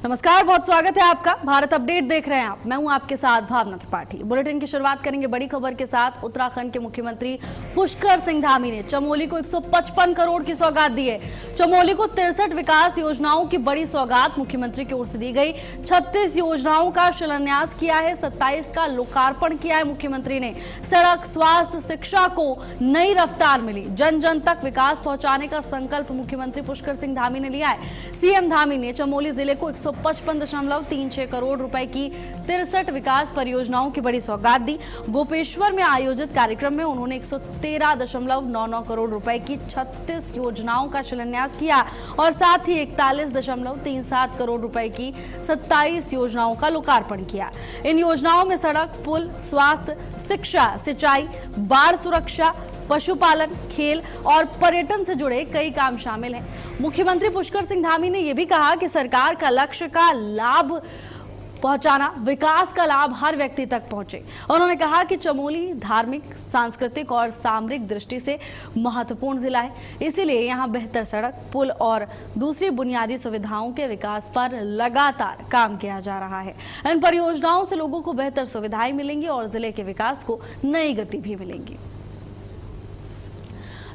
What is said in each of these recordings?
नमस्कार, बहुत स्वागत है आपका। भारत अपडेट देख रहे हैं आप। मैं हूं आपके साथ भावना त्रिपाठी। बुलेटिन की शुरुआत करेंगे बड़ी खबर के साथ। उत्तराखंड के मुख्यमंत्री पुष्कर सिंह धामी ने चमोली को 155 करोड़ की सौगात दी है। चमोली को 63 विकास योजनाओं की बड़ी सौगात मुख्यमंत्री की ओर से दी गई। 36 योजनाओं का शिलान्यास किया है, 27 का लोकार्पण किया है मुख्यमंत्री ने। सड़क, स्वास्थ्य, शिक्षा को नई रफ्तार मिली। जन जन तक विकास पहुंचाने का संकल्प मुख्यमंत्री पुष्कर सिंह धामी ने लिया है। सीएम धामी ने चमोली जिले को 155.36 करोड़ रुपए की 63 विकास परियोजनाओं की बड़ी सौगात दी। गोपेश्वर में आयोजित कार्यक्रम में उन्होंने 113.99 करोड़ रुपए की 36 योजनाओं का शिलान्यास किया और साथ ही 41.37 करोड़ रुपए की 27 योजनाओं का लोकार्पण किया। इन योजनाओं में सड़क, पुल, स्वास्थ्य, शिक्षा, सिंचाई, बाढ़ सुरक्षा, पशुपालन, खेल और पर्यटन से जुड़े कई काम शामिल हैं। मुख्यमंत्री पुष्कर सिंह धामी ने यह भी कहा कि सरकार का लक्ष्य का लाभ पहुंचाना, विकास का लाभ हर व्यक्ति तक पहुंचे। उन्होंने कहा कि चमोली धार्मिक, सांस्कृतिक और सामरिक दृष्टि से महत्वपूर्ण जिला है, इसीलिए यहां बेहतर सड़क, पुल और दूसरी बुनियादी सुविधाओं के विकास पर लगातार काम किया जा रहा है। इन परियोजनाओं से लोगों को बेहतर सुविधाएं मिलेंगी और जिले के विकास को नई गति भी मिलेंगी।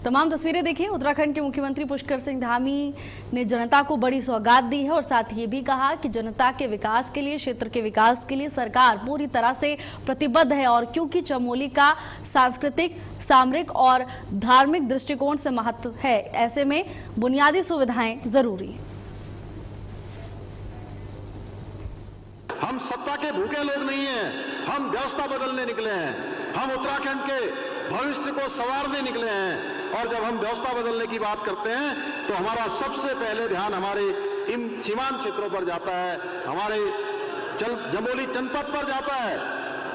तमाम तस्वीरें देखिए। उत्तराखंड के मुख्यमंत्री पुष्कर सिंह धामी ने जनता को बड़ी सौगात दी है और साथ ही ये भी कहा कि जनता के विकास के लिए, क्षेत्र के विकास के लिए सरकार पूरी तरह से प्रतिबद्ध है। और क्योंकि चमोली का सांस्कृतिक, सामरिक और धार्मिक दृष्टिकोण से महत्व है, ऐसे में बुनियादी सुविधाएं जरूरी हैं। हम सत्ता के भूखे लोग नहीं हैं, हम व्यवस्था बदलने निकले हैं। हम उत्तराखंड के भविष्य को संवारने निकले हैं। और जब हम व्यवस्था बदलने की बात करते हैं तो हमारा सबसे पहले ध्यान हमारे इन सीमांत क्षेत्रों पर जाता है, हमारे चमोली जनपद पर जाता है।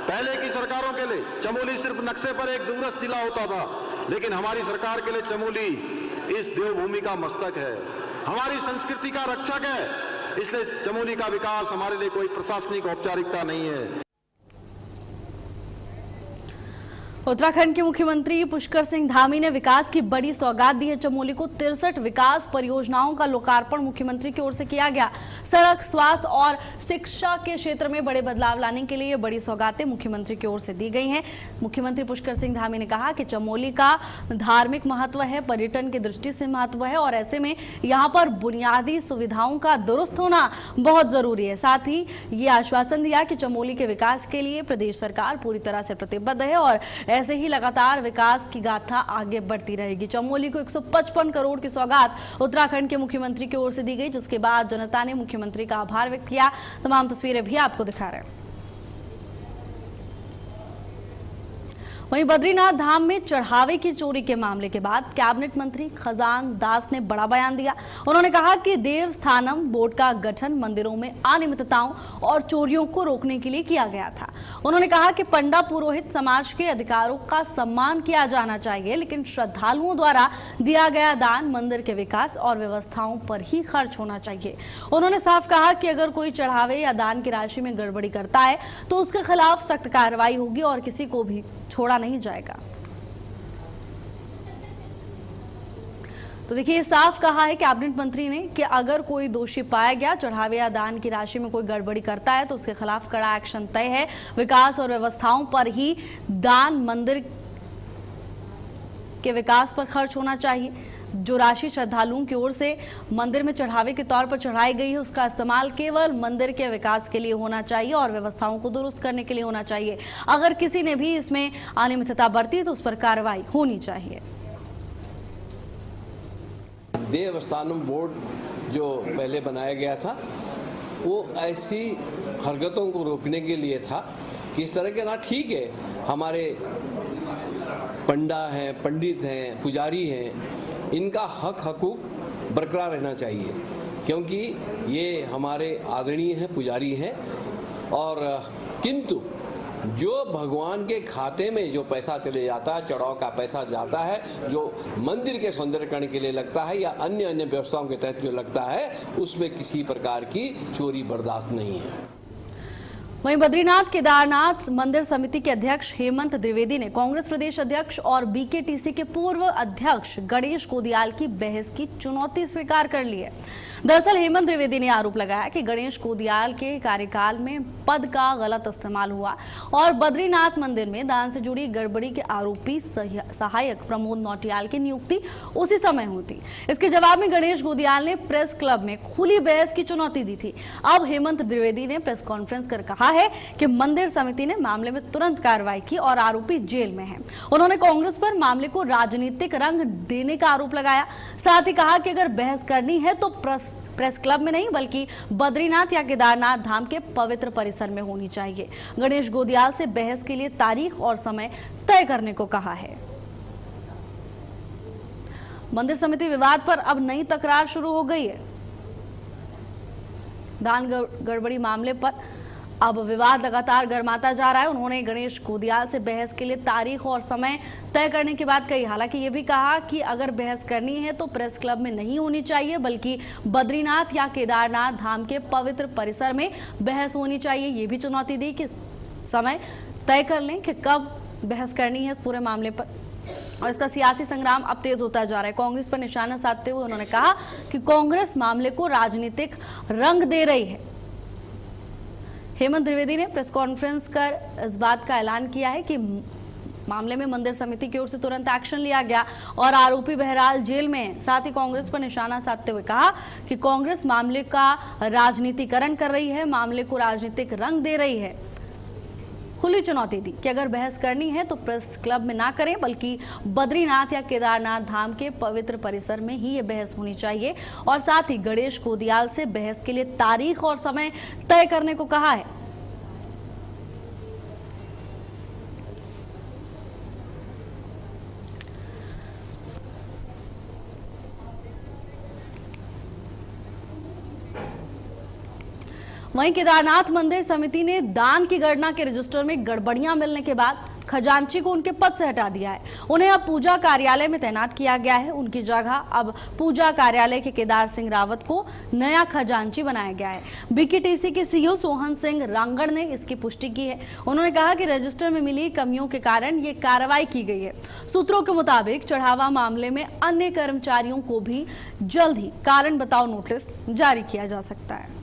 पहले की सरकारों के लिए चमोली सिर्फ नक्शे पर एक दूरस्थ जिला होता था, लेकिन हमारी सरकार के लिए चमोली इस देवभूमि का मस्तक है, हमारी संस्कृति का रक्षक है। इसलिए चमोली का विकास हमारे लिए कोई प्रशासनिक औपचारिकता नहीं है। उत्तराखंड के मुख्यमंत्री पुष्कर सिंह धामी ने विकास की बड़ी सौगात दी है। चमोली को 63 विकास परियोजनाओं का लोकार्पण मुख्यमंत्री की ओर से किया गया। सड़क, स्वास्थ्य और शिक्षा के क्षेत्र में बड़े बदलाव लाने के लिए बड़ी सौगातें मुख्यमंत्री की ओर से दी गई हैं। मुख्यमंत्री पुष्कर सिंह धामी ने कहा कि चमोली का धार्मिक महत्व है, पर्यटन की दृष्टि से महत्व है और ऐसे में यहाँ पर बुनियादी सुविधाओं का दुरुस्त होना बहुत जरूरी है। साथ ही ये आश्वासन दिया कि चमोली के विकास के लिए प्रदेश सरकार पूरी तरह से प्रतिबद्ध है और ऐसे ही लगातार विकास की गाथा आगे बढ़ती रहेगी। चमोली को 155 करोड़ की सौगात उत्तराखंड के मुख्यमंत्री की ओर से दी गई, जिसके बाद जनता ने मुख्यमंत्री का आभार व्यक्त किया। तमाम तस्वीरें भी आपको दिखा रहे हैं। वहीं बद्रीनाथ धाम में चढ़ावे की चोरी के मामले के बाद कैबिनेट मंत्री खजान दास ने बड़ा बयान दिया। उन्होंने कहा कि देवस्थानम बोर्ड का गठन मंदिरों में अनियमितताओं और चोरियों को रोकने के लिए किया गया था। उन्होंने कहा कि पंडा पुरोहित समाज के अधिकारों का सम्मान किया जाना चाहिए, लेकिन श्रद्धालुओं द्वारा दिया गया दान मंदिर के विकास और व्यवस्थाओं पर ही खर्च होना चाहिए। उन्होंने साफ कहा कि अगर कोई चढ़ावे या दान की राशि में गड़बड़ी करता है तो उसके खिलाफ सख्त कार्रवाई होगी और किसी को भी छोड़ा नहीं जाएगा। तो देखिए, साफ कहा है कैबिनेट मंत्री ने कि अगर कोई दोषी पाया गया, चढ़ावे या दान की राशि में कोई गड़बड़ी करता है तो उसके खिलाफ कड़ा एक्शन तय है। विकास और व्यवस्थाओं पर ही दान मंदिर के विकास पर खर्च होना चाहिए। जो राशि श्रद्धालुओं की ओर से मंदिर में चढ़ावे के तौर पर चढ़ाई गई है, उसका इस्तेमाल केवल मंदिर के विकास के लिए होना चाहिए और व्यवस्थाओं को दुरुस्त करने के लिए होना चाहिए। अगर किसी ने भी इसमें अनियमितता बरती तो उस पर कार्रवाई होनी चाहिए। देवस्थानम बोर्ड जो पहले बनाया गया था वो ऐसी हरकतों को रोकने के लिए था कि इस तरह के ना, ठीक है हमारे पंडा हैं, पंडित हैं, पुजारी हैं, इनका हक हकूक बरकरार रहना चाहिए, क्योंकि ये हमारे आदरणीय हैं, पुजारी हैं। और किंतु जो भगवान के खाते में जो पैसा चले जाता है, चढ़ाव का पैसा जाता है, जो मंदिर के सौंदर्यकरण के लिए लगता है या अन्य व्यवस्थाओं के तहत जो लगता है, उसमें किसी प्रकार की चोरी बर्दाश्त नहीं है। वहीं बद्रीनाथ केदारनाथ मंदिर समिति के अध्यक्ष हेमंत द्विवेदी ने कांग्रेस प्रदेश अध्यक्ष और बीकेटीसी के पूर्व अध्यक्ष गणेश गोदियाल की बहस की चुनौती स्वीकार कर ली है। दरअसल हेमंत द्विवेदी ने आरोप लगाया कि गणेश गोदियाल के कार्यकाल में पद का गलत इस्तेमाल हुआ और बद्रीनाथ मंदिर में दान से जुड़ी गड़बड़ी के आरोपी सहायक प्रमोद नौटियाल की नियुक्ति उसी समय हुई थी। इसके जवाब में गणेश गोदियाल ने प्रेस क्लब में खुली बहस की चुनौती दी थी। अब हेमंत द्विवेदी ने प्रेस कॉन्फ्रेंस कर कहा है कि मंदिर समिति ने मामले में तुरंत कार्रवाई की और आरोपी जेल में है। उन्होंने कांग्रेस पर मामले को राजनीतिक रंग देने का आरोप लगाया। साथ ही कहा कि अगर बहस करनी है तो प्रेस क्लब में नहीं बल्कि बद्रीनाथ या केदारनाथ धाम के पवित्र परिसर में होनी चाहिए। गणेश गोदियाल से बहस के लिए तारीख और समय तय करने को कहा है। मंदिर समिति विवाद पर अब नई तकरार शुरू हो गई है। दान गड़बड़ी मामले पर अब विवाद लगातार गर्माता जा रहा है। उन्होंने गणेश गोदियाल से बहस के लिए तारीख और समय तय करने की बात कही। हालांकि ये भी कहा कि अगर बहस करनी है तो प्रेस क्लब में नहीं होनी चाहिए बल्कि बद्रीनाथ या केदारनाथ धाम के पवित्र परिसर में बहस होनी चाहिए। ये भी चुनौती दी कि समय तय कर लें कि कब बहस करनी है इस पूरे मामले पर। और इसका सियासी संग्राम अब तेज होता जा रहा है। कांग्रेस पर निशाना साधते हुए उन्होंने कहा कि कांग्रेस मामले को राजनीतिक रंग दे रही है। हेमंत द्विवेदी ने प्रेस कॉन्फ्रेंस कर इस बात का ऐलान किया है कि मामले में मंदिर समिति की ओर से तुरंत एक्शन लिया गया और आरोपी बहरहाल जेल में है। साथ ही कांग्रेस पर निशाना साधते हुए कहा कि कांग्रेस मामले का राजनीतिकरण कर रही है, मामले को राजनीतिक रंग दे रही है। खुली चुनौती दी कि अगर बहस करनी है तो प्रेस क्लब में ना करें बल्कि बद्रीनाथ या केदारनाथ धाम के पवित्र परिसर में ही ये बहस होनी चाहिए। और साथ ही गणेश गोदियाल से बहस के लिए तारीख और समय तय करने को कहा है। वहीं केदारनाथ मंदिर समिति ने दान की गणना के रजिस्टर में गड़बड़ियां मिलने के बाद खजांची को उनके पद से हटा दिया है। उन्हें अब पूजा कार्यालय में तैनात किया गया है। उनकी जगह अब पूजा कार्यालय के केदार सिंह रावत को नया खजांची बनाया गया है। बीकेटीसी के सीईओ सोहन सिंह रांगड़ ने इसकी पुष्टि की है। उन्होंने कहा कि रजिस्टर में मिली कमियों के कारण ये कार्रवाई की गई है। सूत्रों के मुताबिक चढ़ावा मामले में अन्य कर्मचारियों को भी जल्द ही कारण बताओ नोटिस जारी किया जा सकता है।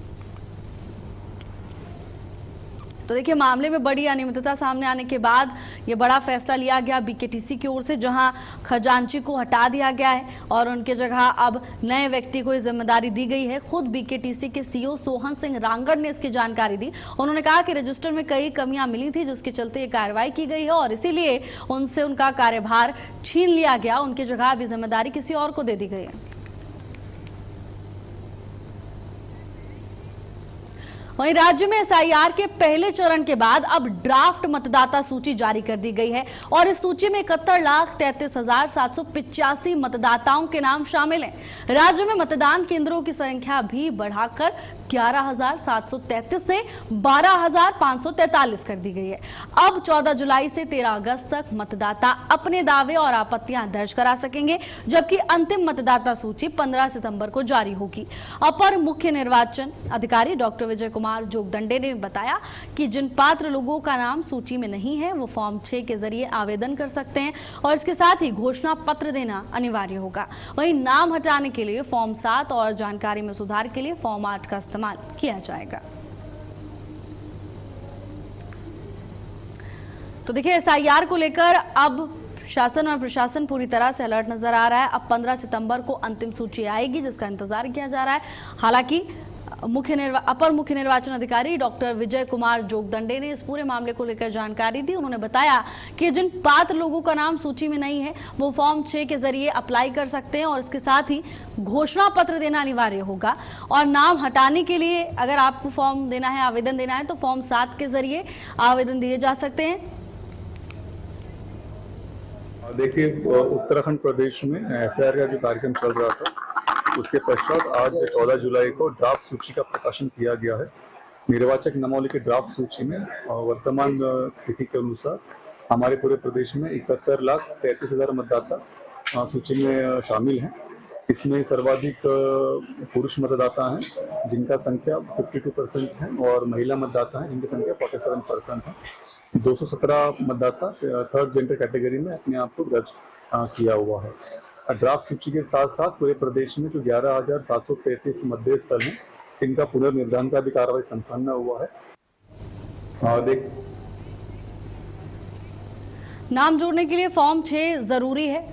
तो देखिए, मामले में बड़ी अनियमितता सामने आने के बाद ये बड़ा फैसला लिया गया बीकेटीसी की ओर से, जहां खजांची को हटा दिया गया है और उनके जगह अब नए व्यक्ति को जिम्मेदारी दी गई है। खुद बीकेटीसी के सीईओ सोहन सिंह रांगड़ ने इसकी जानकारी दी। उन्होंने कहा कि रजिस्टर में कई कमियां मिली थी जिसके चलते ये कार्रवाई की गई है और इसीलिए उनसे उनका कार्यभार छीन लिया गया। उनकी जगह अब जिम्मेदारी किसी और को दे दी गई है। वहीं राज्य में एसआईआर के पहले चरण के बाद अब ड्राफ्ट मतदाता सूची जारी कर दी गई है और इस सूची में 71,33,785 मतदाताओं के नाम शामिल हैं। राज्य में मतदान केंद्रों की संख्या भी बढ़ाकर 11,733 से 12,543 कर दी गई है। अब 14 जुलाई से 13 अगस्त तक मतदाता अपने दावे और आपत्तियां दर्ज करा सकेंगे, जबकि अंतिम मतदाता सूची 15 सितंबर को जारी होगी। अपर मुख्य निर्वाचन अधिकारी डॉक्टर विजय कुमार जोगदंडे ने बताया कि जिन पात्र लोगों का नाम सूची में नहीं है वो फॉर्म 6 के जरिए आवेदन कर सकते हैं और इसके साथ ही घोषणा पत्र देना अनिवार्य होगा। वहीं नाम हटाने के लिए फॉर्म 7 और जानकारी में सुधार के लिए फॉर्म 8 का इस्तेमाल किया जाएगा। तो देखिए, एसआईआर को लेकर अब शासन और प्रशासन पूरी तरह से अलर्ट नजर आ रहा है। अब 15 सितंबर को अंतिम सूची आएगी जिसका इंतजार किया जा रहा है। हालांकि अपर मुख्य निर्वाचन अधिकारी डॉक्टर विजय कुमार जोगदंडे ने इस पूरे मामले को लेकर जानकारी दी। उन्होंने बताया कि जिन पात्र लोगों का नाम सूची में नहीं है वो फॉर्म 6 के जरिए अप्लाई कर सकते हैं और इसके साथ ही घोषणा पत्र देना अनिवार्य होगा। और नाम हटाने के लिए अगर आपको फॉर्म देना है, आवेदन देना है, तो फॉर्म 7 के जरिए आवेदन दिए जा सकते हैं। देखिए, उत्तराखंड प्रदेश में एसआईआर का जो कार्यक्रम चल रहा था उसके पश्चात आज 14 जुलाई को ड्राफ्ट सूची का प्रकाशन किया गया है। निर्वाचक नामावली के ड्राफ्ट सूची में वर्तमान तिथि के अनुसार हमारे पूरे प्रदेश में 71,33,000 मतदाता सूची में शामिल हैं इसमें सर्वाधिक पुरुष मतदाता हैं जिनका संख्या 52% है और महिला मतदाता हैं जिनकी संख्या 47% है। 217 मतदाता थर्ड जेंडर कैटेगरी में अपने आप को दर्ज किया हुआ है। ड्राफ्ट सूची के साथ साथ पूरे प्रदेश में जो 11,733 मतदेय स्थल हैं इनका पुनर्निर्धारण का भी कार्रवाई संपन्न हुआ है। नाम जोड़ने के लिए फॉर्म 6 जरूरी है।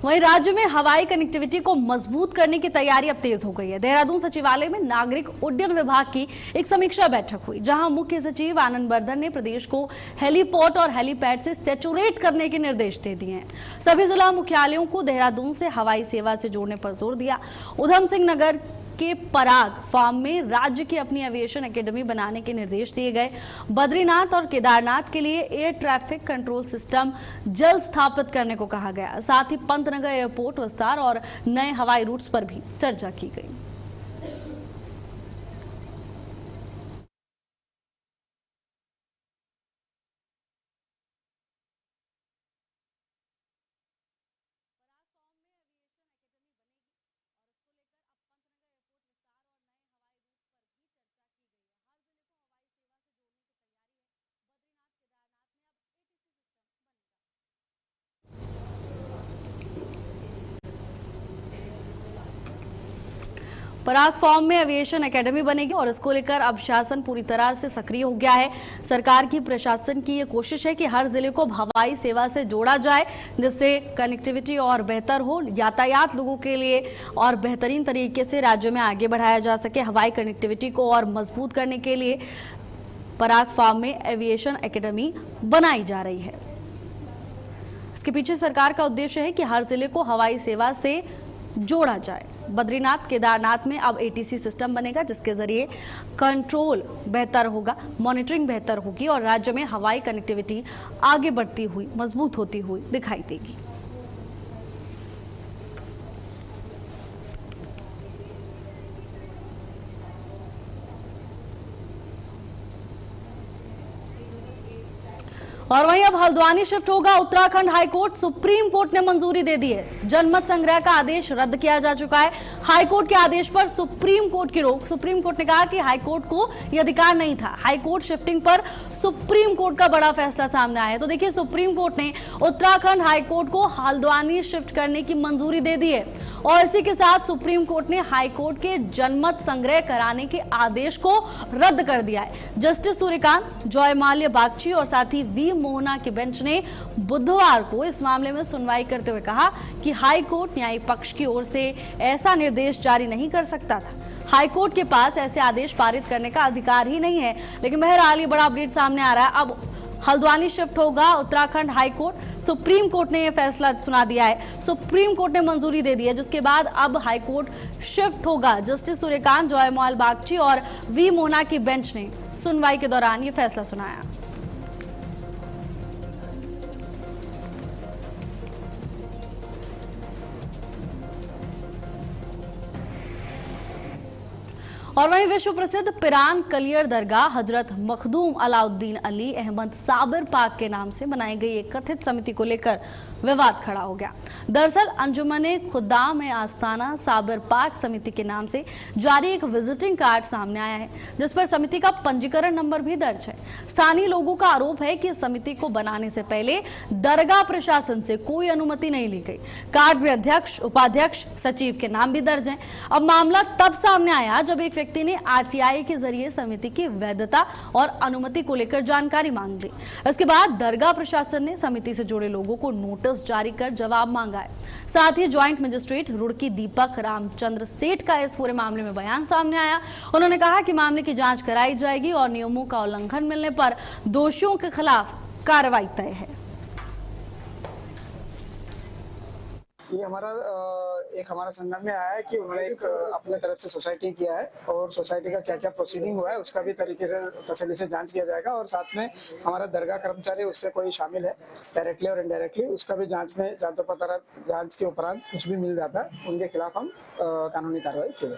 वहीं राज्य में हवाई कनेक्टिविटी को मजबूत करने की तैयारी अब तेज हो गई है। देहरादून सचिवालय में नागरिक उड्डयन विभाग की एक समीक्षा बैठक हुई, जहां मुख्य सचिव आनंद वर्धन ने प्रदेश को हेलीपोर्ट और हेलीपैड से सैचुरेट करने के निर्देश दे दिए हैं। सभी जिला मुख्यालयों को देहरादून से हवाई सेवा से जोड़ने पर जोर दिया। उधम सिंह नगर के पराग फार्म में राज्य की अपनी एविएशन एकेडमी बनाने के निर्देश दिए गए। बद्रीनाथ और केदारनाथ के लिए एयर ट्रैफिक कंट्रोल सिस्टम जल्द स्थापित करने को कहा गया। साथ ही पंतनगर एयरपोर्ट विस्तार और नए हवाई रूट्स पर भी चर्चा की गई। पराग फार्म में एविएशन एकेडमी बनेगी और इसको लेकर अब शासन पूरी तरह से सक्रिय हो गया है। सरकार की प्रशासन की ये कोशिश है कि हर जिले को हवाई सेवा से जोड़ा जाए, जिससे कनेक्टिविटी और बेहतर हो, यातायात लोगों के लिए और बेहतरीन तरीके से राज्य में आगे बढ़ाया जा सके। हवाई कनेक्टिविटी को और मजबूत करने के लिए पराग फार्म में एविएशन एकेडमी बनाई जा रही है। इसके पीछे सरकार का उद्देश्य है कि हर जिले को हवाई सेवा से जोड़ा जाए। बद्रीनाथ केदारनाथ में अब एटीसी सिस्टम बनेगा, जिसके जरिए कंट्रोल बेहतर होगा, मॉनिटरिंग बेहतर होगी और राज्य में हवाई कनेक्टिविटी आगे बढ़ती हुई, मजबूत होती हुई दिखाई देगी। और वहीं अब हल्द्वानी शिफ्ट होगा उत्तराखंड हाईकोर्ट। सुप्रीम कोर्ट ने मंजूरी दे दी है। जनमत संग्रह का आदेश रद्द किया जा चुका है। हाईकोर्ट के आदेश पर सुप्रीम कोर्ट की रोक। सुप्रीम कोर्ट ने कहा कि हाईकोर्ट को यह अधिकार नहीं था। हाईकोर्ट शिफ्टिंग पर सुप्रीम कोर्ट का बड़ा फैसला सामने आया है। तो देखिए, सुप्रीम कोर्ट ने उत्तराखंड हाईकोर्ट को हल्द्वानी शिफ्ट करने की मंजूरी दे दी है और इसी के साथ सुप्रीम कोर्ट ने हाईकोर्ट के जनमत संग्रह कराने के आदेश को रद्द कर दिया है। जस्टिस सूर्यकांत, जयमाल्य बागची और साथ ही वी मोहना की बेंच ने बुधवार को इस मामले में सुनवाई करते हुए कहा कि हाईकोर्ट न्यायिक पक्ष की ओर से ऐसा निर्देश जारी नहीं कर सकता था। हाईकोर्ट के पास ऐसे आदेश पारित करने का अधिकार ही नहीं है। लेकिन बहरहाल ये बड़ा अपडेट सामने आ रहा है। अब हल्द्वानी शिफ्ट होगा उत्तराखंड हाईकोर्ट। सुप्रीम कोर्ट ने यह फैसला सुना दिया है। सुप्रीम कोर्ट ने मंजूरी दे दी है, जिसके बाद अब हाईकोर्ट शिफ्ट होगा। जस्टिस सूर्यकांत, जयमाल बागची और वी मोहना की बेंच ने सुनवाई के दौरान यह फैसला सुनाया। और वहीं विश्व प्रसिद्ध पिरान कलियर दरगाह हजरत मखदूम अलाउद्दीन अली अहमद साबिर पाक के नाम से बनाई गई एक कथित समिति को लेकर विवाद खड़ा हो गया। दरअसल अंजुमने खुद्दाम आस्ताना साबिर पाक समिति के नाम से जारी एक विजिटिंग कार्ड सामने आया है, जिस पर समिति का पंजीकरण नंबर भी दर्ज है। स्थानीय लोगों का आरोप है कि समिति को बनाने से पहले दरगाह प्रशासन से कोई अनुमति नहीं ली गई। कार्ड में अध्यक्ष, उपाध्यक्ष, सचिव के नाम भी दर्ज हैं। अब मामला तब सामने आया जब एक व्यक्ति ने आरटीआई के जरिए समिति की वैधता और अनुमति को लेकर जानकारी मांग ली। इसके बाद दरगाह प्रशासन ने समिति से जुड़े लोगों को नोटिस जारी कर जवाब मांगा है। साथ ही ज्वाइंट मजिस्ट्रेट रुड़की दीपक रामचंद्र सेठ का इस पूरे मामले में बयान सामने आया। उन्होंने कहा कि मामले की जांच कराई जाएगी और नियमों का उल्लंघन मिलने पर दोषियों के खिलाफ कार्रवाई तय है। ये हमारा संज्ञान में आया है कि उन्होंने एक अपने तरफ से सोसाइटी किया है और सोसाइटी का क्या क्या प्रोसीडिंग हुआ है उसका भी तरीके से तसल्ली से जांच किया जाएगा। और साथ में हमारा दरगाह कर्मचारी उससे कोई शामिल है डायरेक्टली और इनडायरेक्टली, उसका भी जांच में जांच के उपरांत कुछ भी मिल जाता है उनके खिलाफ हम कानूनी कार्रवाई की जाए।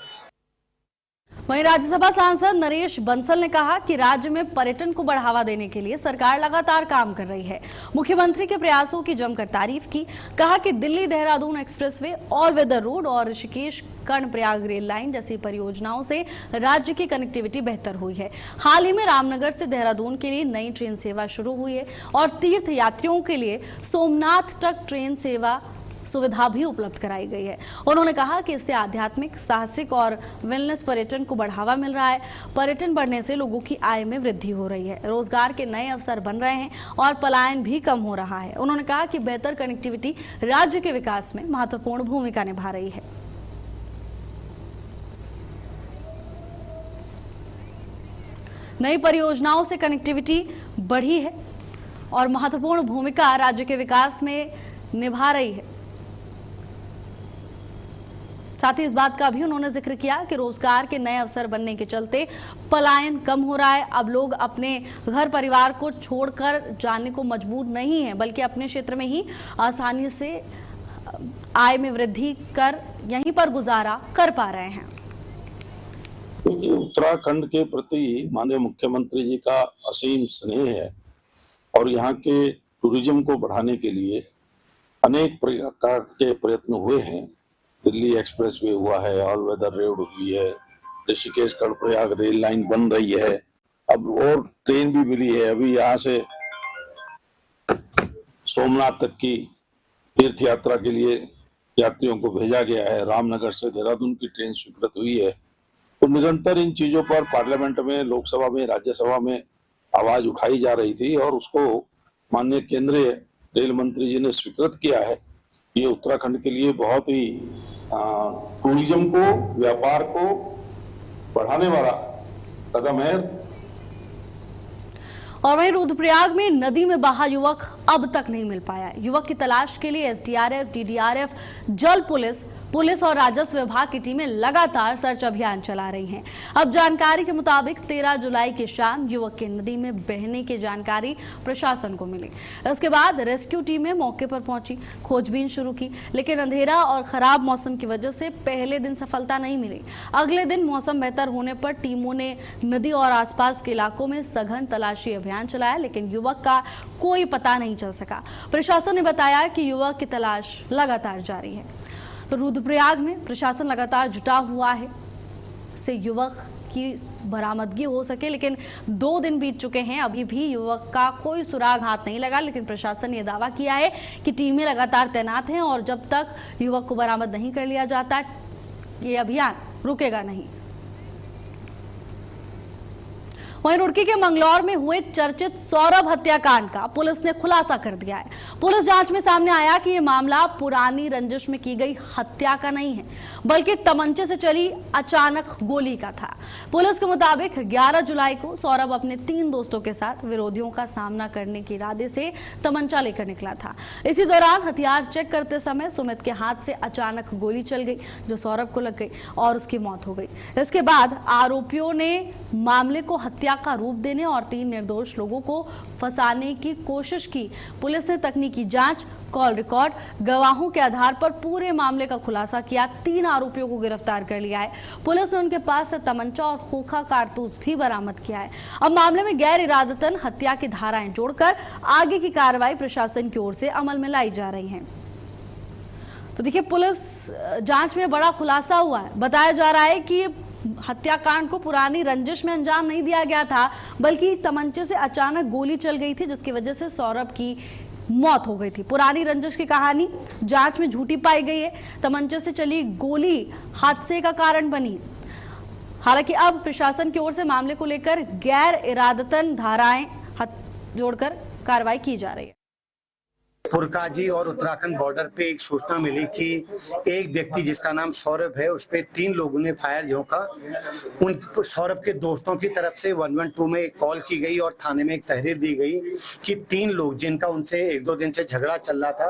वहीं राज्यसभा सांसद नरेश बंसल ने कहा कि राज्य में पर्यटन को बढ़ावा देने के लिए सरकार लगातार काम कर रही है। मुख्यमंत्री के प्रयासों की जमकर तारीफ की। कहा कि Delhi Dehradun expressway, all weather road और ऋषिकेश कर्णप्रयाग रेल लाइन जैसी परियोजनाओं से राज्य की कनेक्टिविटी बेहतर हुई है। हाल ही में रामनगर से देहरादून के लिए नई ट्रेन सेवा शुरू हुई है और तीर्थ यात्रियों के लिए सोमनाथ तक ट्रेन सेवा सुविधा भी उपलब्ध कराई गई है। उन्होंने कहा कि इससे आध्यात्मिक, साहसिक और वेलनेस पर्यटन को बढ़ावा मिल रहा है। पर्यटन बढ़ने से लोगों की आय में वृद्धि हो रही है, रोजगार के नए अवसर बन रहे हैं और पलायन भी कम हो रहा है। उन्होंने कहा कि बेहतर कनेक्टिविटी राज्य के विकास में महत्वपूर्ण भूमिका निभा रही है। नई परियोजनाओं से कनेक्टिविटी बढ़ी है और महत्वपूर्ण भूमिका राज्य के विकास में निभा रही है। साथ ही इस बात का भी उन्होंने जिक्र किया कि रोजगार के नए अवसर बनने के चलते पलायन कम हो रहा है। अब लोग अपने घर परिवार को छोड़कर जाने को मजबूर नहीं है, बल्कि अपने क्षेत्र में ही आसानी से आय में वृद्धि कर यहीं पर गुजारा कर पा रहे हैं। क्योंकि उत्तराखंड के प्रति माननीय मुख्यमंत्री जी का असीम स्नेह है और यहाँ के टूरिज्म को बढ़ाने के लिए अनेक प्रकार के प्रयत्न हुए हैं। दिल्ली एक्सप्रेसवे हुआ है, ऑल वेदर रोड हुई है, ऋषिकेश कर्णप्रयाग रेल लाइन बन रही है, अब और ट्रेन भी मिली है। अभी यहाँ से सोमनाथ तक की तीर्थ यात्रा के लिए यात्रियों को भेजा गया है। रामनगर से देहरादून की ट्रेन स्वीकृत हुई है। तो निरंतर इन चीजों पर पार्लियामेंट में, लोकसभा में, राज्यसभा में आवाज उठाई जा रही थी और उसको माननीय केंद्रीय रेल मंत्री जी ने स्वीकृत किया है। ये उत्तराखंड के लिए बहुत ही टूरिज्म को, व्यापार को बढ़ाने वाला कदम है। और वहीं रुद्रप्रयाग में नदी में बहा युवक अब तक नहीं मिल पाया। युवक की तलाश के लिए एसडीआरएफ, डीडीआरएफ, जल पुलिस और राजस्व विभाग की टीमें लगातार सर्च अभियान चला रही हैं। अब जानकारी के मुताबिक 13 जुलाई की शाम युवक के नदी में बहने की जानकारी प्रशासन को मिली। इसके बाद रेस्क्यू टीमें मौके पर पहुंची, खोजबीन शुरू की, लेकिन अंधेरा और खराब मौसम की वजह से पहले दिन सफलता नहीं मिली। अगले दिन मौसम बेहतर होने पर टीमों ने नदी और आसपास के इलाकों में सघन तलाशी अभियान चलाया, लेकिन युवक का कोई पता नहीं चल सका। प्रशासन ने बताया कि युवक की तलाश लगातार जारी है। तो रुद्रप्रयाग में प्रशासन लगातार जुटा हुआ है से युवक की बरामदगी हो सके, लेकिन 2 दिन बीत चुके हैं, अभी भी युवक का कोई सुराग हाथ नहीं लगा। लेकिन प्रशासन ने यह दावा किया है कि टीमें लगातार तैनात हैं और जब तक युवक को बरामद नहीं कर लिया जाता ये अभियान रुकेगा नहीं। वहीं रुड़की के मंगलौर में हुए चर्चित सौरभ हत्याकांड का पुलिस ने खुलासा कर दिया है। पुलिस जांच में सामने आया कि यह मामला पुरानी रंजिश में की गई हत्या का नहीं है, बल्कि तमंचे से चली अचानक गोली का था। पुलिस के मुताबिक 11 जुलाई को सौरभ अपने 3 दोस्तों के साथ विरोधियों का सामना करने के इरादे से तमंचा लेकर निकला था। इसी दौरान हथियार चेक करते समय सुमित के हाथ से अचानक गोली चल गई, जो सौरभ को लग गई और उसकी मौत हो गई। इसके बाद आरोपियों ने मामले को हत्या का रूप देने और 3 निर्दोष लोगों को फंसाने की कोशिश की। पुलिस ने तकनीकी जांच, कॉल रिकॉर्ड, गवाहों के आधार पर पूरे मामले का खुलासा किया। 3 आरोपियों को गिरफ्तार कर लिया है। पुलिस ने उनके पास से तमंचा और खोखा कारतूस भी बरामद किया है। अब मामले में गैर इरादतन हत्या की धाराएं जोड़कर आगे की कार्रवाई प्रशासन की ओर से अमल में लाई जा रही है। तो देखिए, पुलिस जांच में बड़ा खुलासा हुआ है। बताया जा रहा है कि हत्याकांड को पुरानी रंजिश में अंजाम नहीं दिया गया था, बल्कि तमंचे से अचानक गोली चल गई थी, जिसकी वजह से सौरभ की मौत हो गई थी। पुरानी रंजिश की कहानी जांच में झूठी पाई गई है। तमंचे से चली गोली हादसे का कारण बनी। हालांकि अब प्रशासन की ओर से मामले को लेकर गैर इरादतन धाराएं जोड़कर कार्रवाई की जा रही है। पुरकाजी और उत्तराखंड बॉर्डर पे एक सूचना मिली कि एक व्यक्ति जिसका नाम सौरभ है, उस पे 3 लोगों ने फायर झोंका। उन सौरभ के दोस्तों की तरफ से 112 में एक कॉल की गई और थाने में एक तहरीर दी गई कि 3 लोग जिनका उनसे 1-2 दिन से झगड़ा चल रहा था,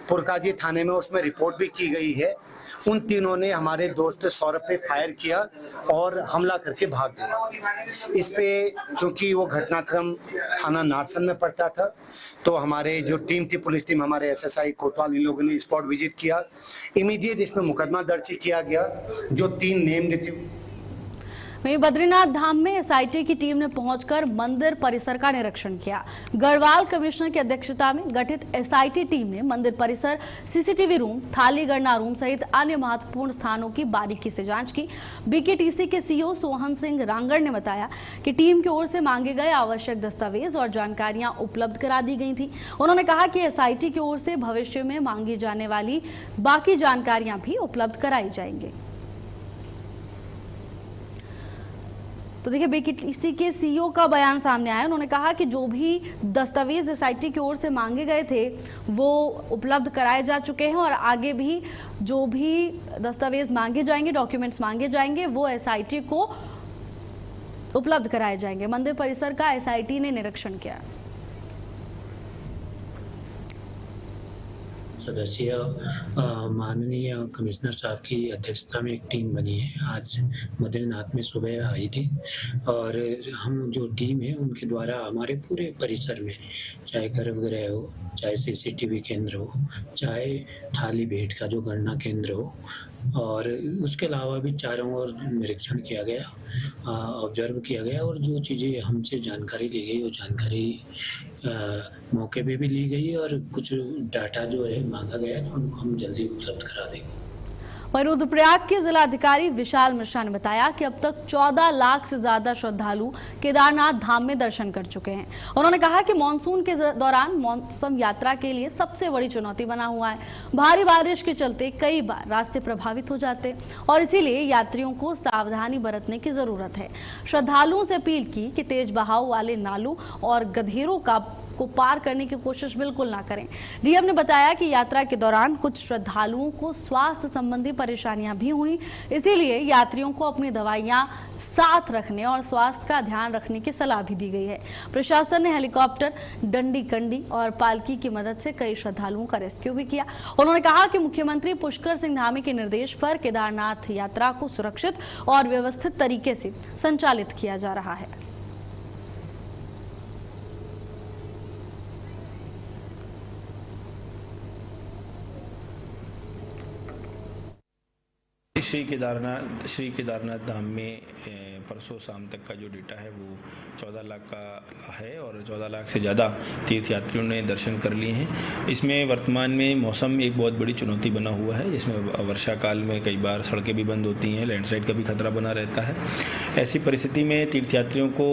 पुरकाजी थाने में उसमें रिपोर्ट भी की गई है। उन तीनों ने हमारे दोस्त सौरभ पे फायर किया और हमला करके भाग गए। इस पे चूंकि वो घटनाक्रम थाना नारसन में पड़ता था, तो हमारे जो टीम थी, पुलिस टीम, हमारे एसएसआई कोतवाल, इन लोगों ने स्पॉट विजिट किया। इमीडिएट इसमें मुकदमा दर्ज किया गया। जो 3 नेम्ड थे वहीं बद्रीनाथ धाम में एसआईटी की टीम ने पहुंचकर मंदिर परिसर का निरीक्षण किया। गढ़वाल कमिश्नर की अध्यक्षता में गठित एसआईटी टीम ने मंदिर परिसर, सीसीटीवी रूम, थाली गणना रूम सहित अन्य महत्वपूर्ण स्थानों की बारीकी से जांच की। बीकेटीसी के सीईओ सोहन सिंह रांगड़ ने बताया कि टीम की ओर से मांगे गए आवश्यक दस्तावेज और जानकारियां उपलब्ध करा दी गई थी। उन्होंने कहा कि एसआईटी की ओर से भविष्य में मांगी जाने वाली बाकी जानकारियां भी उपलब्ध कराई जाएंगी। तो देखिए, बीकेटीसी के सीईओ का बयान सामने आया। उन्होंने कहा कि जो भी दस्तावेज एसआईटी की ओर से मांगे गए थे वो उपलब्ध कराए जा चुके हैं और आगे भी जो भी दस्तावेज मांगे जाएंगे, डॉक्यूमेंट्स मांगे जाएंगे, वो एसआईटी को उपलब्ध कराए जाएंगे। मंदिर परिसर का एसआईटी ने निरीक्षण किया। सदस्य माननीय कमिश्नर साहब की अध्यक्षता में एक टीम बनी है। आज बद्रीनाथ में सुबह आई थी और हम जो टीम है उनके द्वारा हमारे पूरे परिसर में, चाहे गर्भगृह हो, चाहे सीसीटीवी केंद्र हो, चाहे थाली भेंट का जो गणना केंद्र हो, और उसके अलावा भी चारों ओर निरीक्षण किया गया, ऑब्जर्व किया गया और जो चीज़ें हमसे जानकारी ली गई वो जानकारी मौके पे भी ली गई और कुछ डाटा जो है मांगा गया तो उनको हम जल्दी उपलब्ध करा देंगे। वहीं रुद्रप्रयाग के जिलाधिकारी विशाल मिश्रा ने बताया कि अब तक 14 लाख से ज्यादा श्रद्धालु केदारनाथ धाम में दर्शन कर चुके हैं। उन्होंने कहा कि मानसून के दौरान मौसम यात्रा के लिए सबसे बड़ी चुनौती बना हुआ है। भारी बारिश के चलते कई बार रास्ते प्रभावित हो जाते हैं और इसीलिए यात्रियों को सावधानी बरतने की जरूरत है। श्रद्धालुओं से अपील की कि तेज बहाव वाले नालों और गधेरों को पार करने की कोशिश बिल्कुल ना करें। डीएम ने बताया कि यात्रा के दौरान कुछ श्रद्धालुओं को स्वास्थ्य संबंधी परेशानियां भी हुई, इसीलिए यात्रियों को अपनी दवाइयां साथ रखने और स्वास्थ्य का ध्यान रखने की सलाह भी दी गई है। प्रशासन ने हेलीकॉप्टर, डंडी कंडी और पालकी की मदद से कई श्रद्धालुओं का रेस्क्यू भी किया। उन्होंने कहा कि मुख्यमंत्री पुष्कर सिंह धामी के निर्देश पर केदारनाथ यात्रा को सुरक्षित और व्यवस्थित तरीके से संचालित किया जा रहा है। श्री केदारनाथ धाम में परसों शाम तक का जो डेटा है वो 14 लाख का है और 14 लाख से ज़्यादा तीर्थयात्रियों ने दर्शन कर लिए हैं। इसमें वर्तमान में मौसम एक बहुत बड़ी चुनौती बना हुआ है, जिसमें वर्षा काल में कई बार सड़कें भी बंद होती हैं, लैंडस्लाइड का भी खतरा बना रहता है। ऐसी परिस्थिति में तीर्थयात्रियों को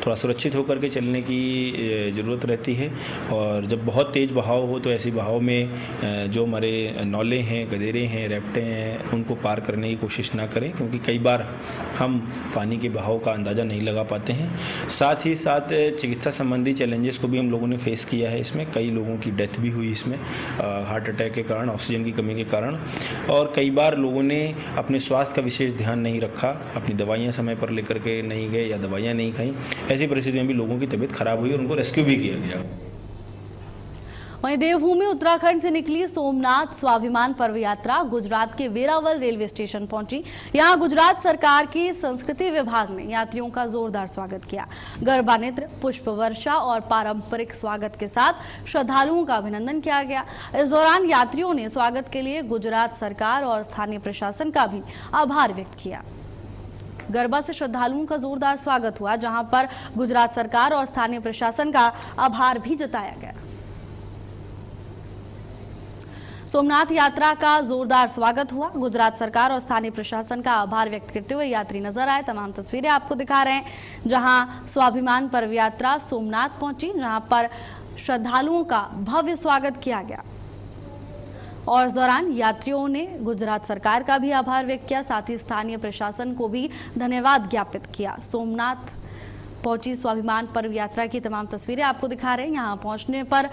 थोड़ा सुरक्षित होकर के चलने की ज़रूरत रहती है और जब बहुत तेज़ बहाव हो तो ऐसी बहाव में जो हमारे नौले हैं, गधेरे हैं, रैप्टे हैं, उनको पार करने की कोशिश ना करें, क्योंकि कई बार हम पानी के बहाव का अंदाज़ा नहीं लगा पाते हैं। साथ ही साथ चिकित्सा संबंधी चैलेंजेस को भी हम लोगों ने फेस किया है। इसमें कई लोगों की डेथ भी हुई इसमें हार्ट अटैक के कारण, ऑक्सीजन की कमी के कारण, और कई बार लोगों ने अपने स्वास्थ्य का विशेष ध्यान नहीं रखा, अपनी दवाइयाँ समय पर लेकर के नहीं गए या दवाइयाँ नहीं खाई। ऐसी परिस्थिति में भी लोगों की तबीयत खराब हुई और उनको रेस्क्यू भी किया गया। वहीं देवभूमि उत्तराखंड से निकली सोमनाथ स्वाभिमान पर्व यात्रा गुजरात के वेरावल रेलवे स्टेशन पहुंची। यहां गुजरात सरकार की संस्कृति विभाग ने यात्रियों का जोरदार स्वागत किया। गरबा नृत्य, पुष्प वर्षा और पारंपरिक स्वागत के साथ श्रद्धालुओं का अभिनंदन किया गया। इस दौरान यात्रियों ने स्वागत के लिए गुजरात सरकार और स्थानीय प्रशासन का भी आभार व्यक्त किया। गरबा से श्रद्धालुओं का जोरदार स्वागत हुआ, जहां पर गुजरात सरकार और स्थानीय प्रशासन का आभार भी जताया गया। सोमनाथ यात्रा का जोरदार स्वागत हुआ। गुजरात सरकार और स्थानीय प्रशासन का आभार व्यक्त करते हुए यात्री नजर आए। तमाम तस्वीरें आपको दिखा रहे हैं, जहां स्वाभिमान पर्व यात्रा सोमनाथ पहुंची, जहां पर श्रद्धालुओं का भव्य स्वागत किया गया और इस दौरान यात्रियों ने गुजरात सरकार का भी आभार व्यक्त किया, साथ ही स्थानीय प्रशासन को भी धन्यवाद ज्ञापित किया। सोमनाथ पहुंची स्वाभिमान पर्व यात्रा की तमाम तस्वीरें आपको दिखा रहे हैं। यहां पहुंचने पर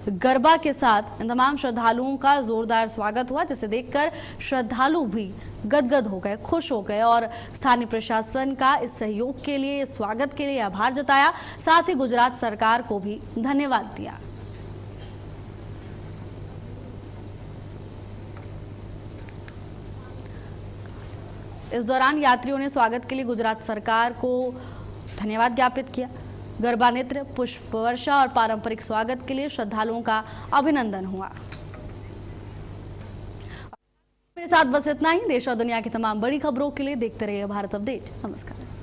गरबा के साथ इन तमाम श्रद्धालुओं का जोरदार स्वागत हुआ, जिसे देखकर श्रद्धालु भी गदगद हो गए, खुश हो गए और स्थानीय प्रशासन का इस सहयोग के लिए, स्वागत के लिए आभार जताया, साथ ही गुजरात सरकार को भी धन्यवाद दिया। इस दौरान यात्रियों ने स्वागत के लिए गुजरात सरकार को धन्यवाद ज्ञापित किया। गरबा नृत्य, पुष्प वर्षा और पारंपरिक स्वागत के लिए श्रद्धालुओं का अभिनंदन हुआ। मेरे साथ बस इतना ही। देश और दुनिया की तमाम बड़ी खबरों के लिए देखते रहिए भारत अपडेट। नमस्कार।